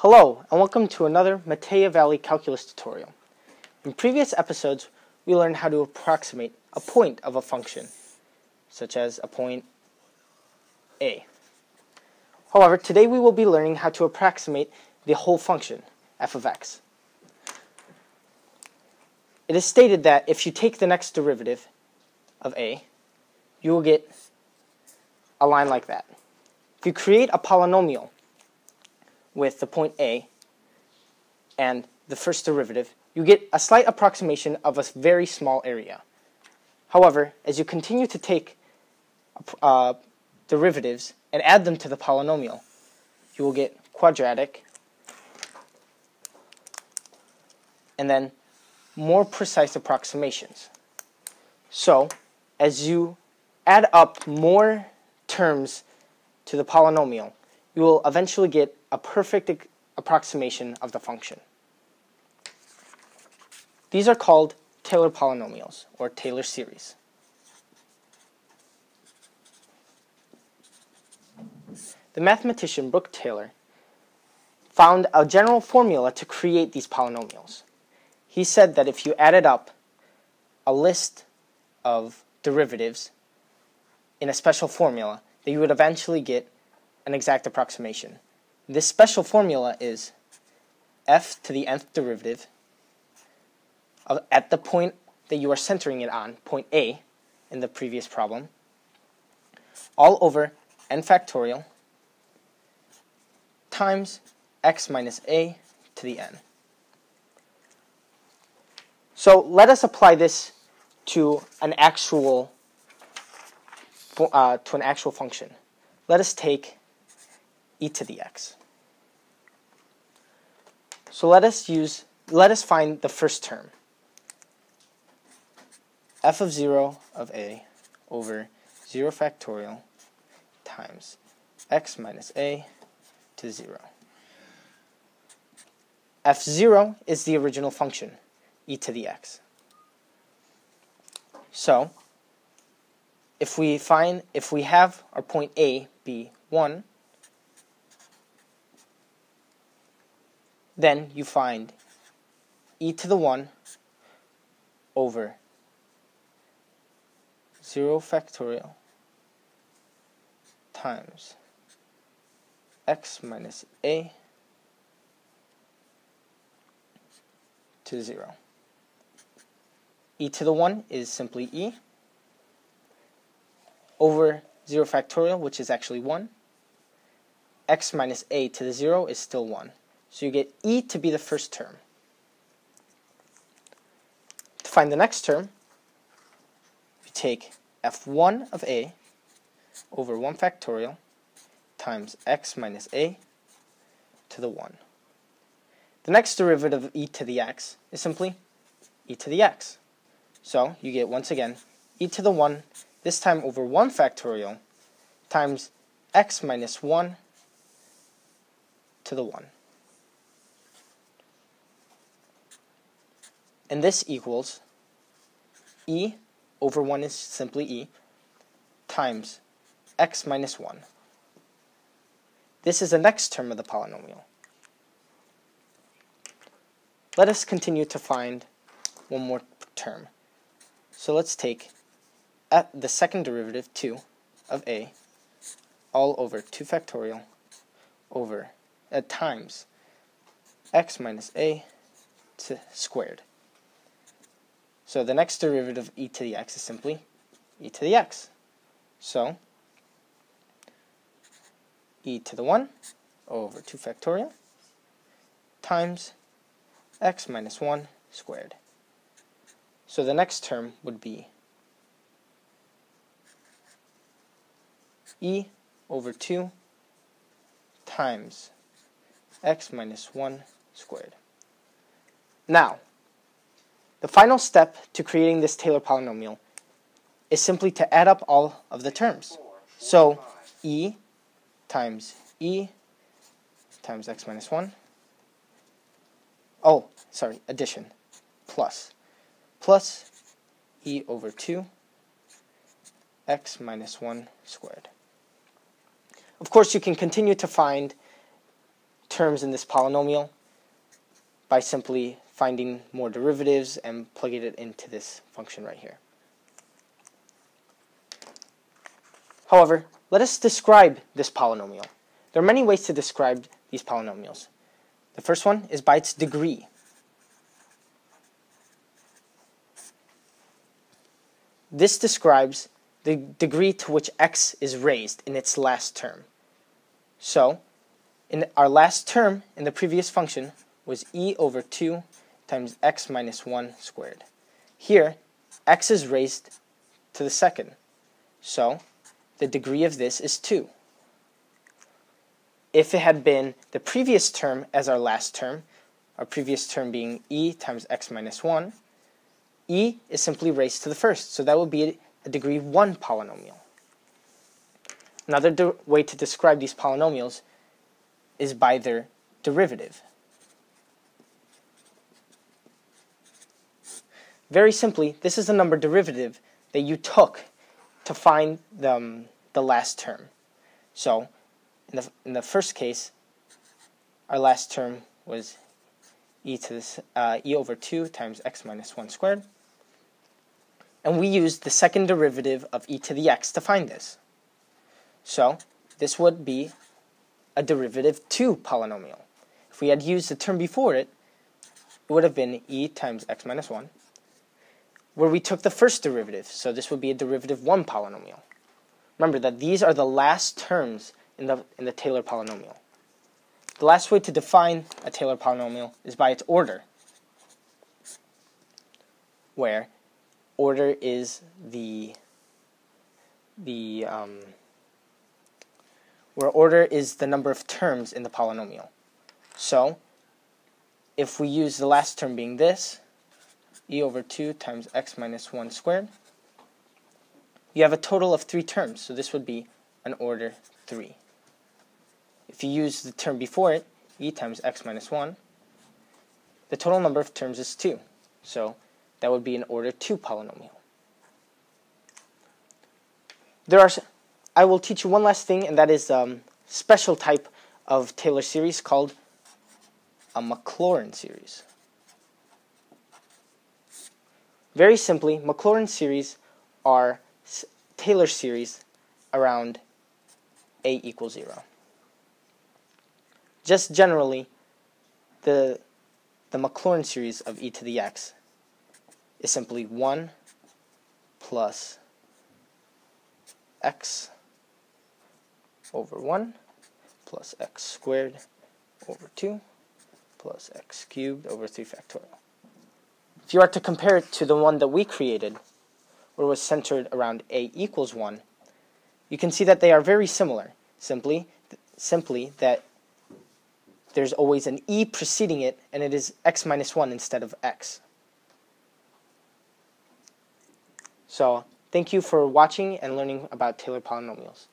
Hello, and welcome to another Matea Valley Calculus tutorial. In previous episodes, we learned how to approximate a point of a function, such as a point A. However, today we will be learning how to approximate the whole function, f of x. It is stated that if you take the next derivative of A, you will get a line like that. If you create a polynomial with the point A and the first derivative, you get a slight approximation of a very small area. However, as you continue to take derivatives and add them to the polynomial, you will get quadratic and then more precise approximations. So, as you add up more terms to the polynomial, you will eventually get a perfect approximation of the function. These are called Taylor polynomials, or Taylor series. The mathematician Brooke Taylor found a general formula to create these polynomials. He said that if you added up a list of derivatives in a special formula, that you would eventually get an exact approximation. This special formula is f to the nth derivative at the point that you are centering it on, point A, in the previous problem, all over n factorial times x minus a to the n. So let us apply this to an actual function. Let us take e to the x. So let us find the first term. F of 0 of a over 0 factorial times x minus a to 0. F0 is the original function, e to the x. So, if we have our point A be 1, then you find e to the 1 over 0 factorial times x minus a to 0. E to the 1 is simply e over 0 factorial, which is actually 1. X minus a to the 0 is still 1. So you get e to be the first term. To find the next term, you take f1 of a over 1 factorial times x minus a to the 1. The next derivative of e to the x is simply e to the x. So you get, once again, e to the 1, this time over 1 factorial, times x minus 1 to the 1. And this equals e over 1 is simply e times x minus 1. This is the next term of the polynomial. Let us continue to find one more term. So let's take the second derivative, 2, of a, all over 2 factorial over times x minus a squared. So the next derivative of e to the x is simply e to the x. So e to the 1 over 2 factorial times x minus 1 squared. So the next term would be e over 2 times x minus 1 squared. Now, the final step to creating this Taylor polynomial is simply to add up all of the terms. So e times x minus 1. Oh, sorry, addition. Plus e over 2 x minus 1 squared. Of course, you can continue to find terms in this polynomial by simply finding more derivatives and plugging it into this function right here. However, let us describe this polynomial. There are many ways to describe these polynomials. The first one is by its degree. This describes the degree to which x is raised in its last term. So, in our last term in the previous function was e over 2 times x minus 1 squared. Here, x is raised to the second. So, the degree of this is 2. If it had been the previous term as our last term, our previous term being e times x minus 1, e is simply raised to the first, so that would be a degree 1 polynomial. Another way to describe these polynomials is by their derivative. Very simply, this is the number derivative that you took to find the last term. So, in the first case, our last term was e over 2 times x minus 1 squared. And we used the second derivative of e to the x to find this. So, this would be a derivative 2 polynomial. If we had used the term before it, it would have been e times x minus 1, where we took the first derivative, so this would be a derivative 1 polynomial. Remember that these are the last terms in the Taylor polynomial. The last way to define a Taylor polynomial is by its order, where order is where order is the number of terms in the polynomial. So, if we use the last term being this, e over 2 times x minus 1 squared, you have a total of 3 terms, so this would be an order 3. If you use the term before it, e times x minus 1, the total number of terms is 2, so that would be an order 2 polynomial. I will teach you one last thing, and that is a special type of Taylor series called a Maclaurin series. Very simply, Maclaurin series are Taylor series around a equals 0. Just generally, the Maclaurin series of e to the x is simply 1 plus x over 1 plus x squared over 2 plus x cubed over 3 factorial. If you are to compare it to the one that we created, where it was centered around a equals 1, you can see that they are very similar. Simply that there's always an e preceding it, and it is x minus 1 instead of x. So, thank you for watching and learning about Taylor polynomials.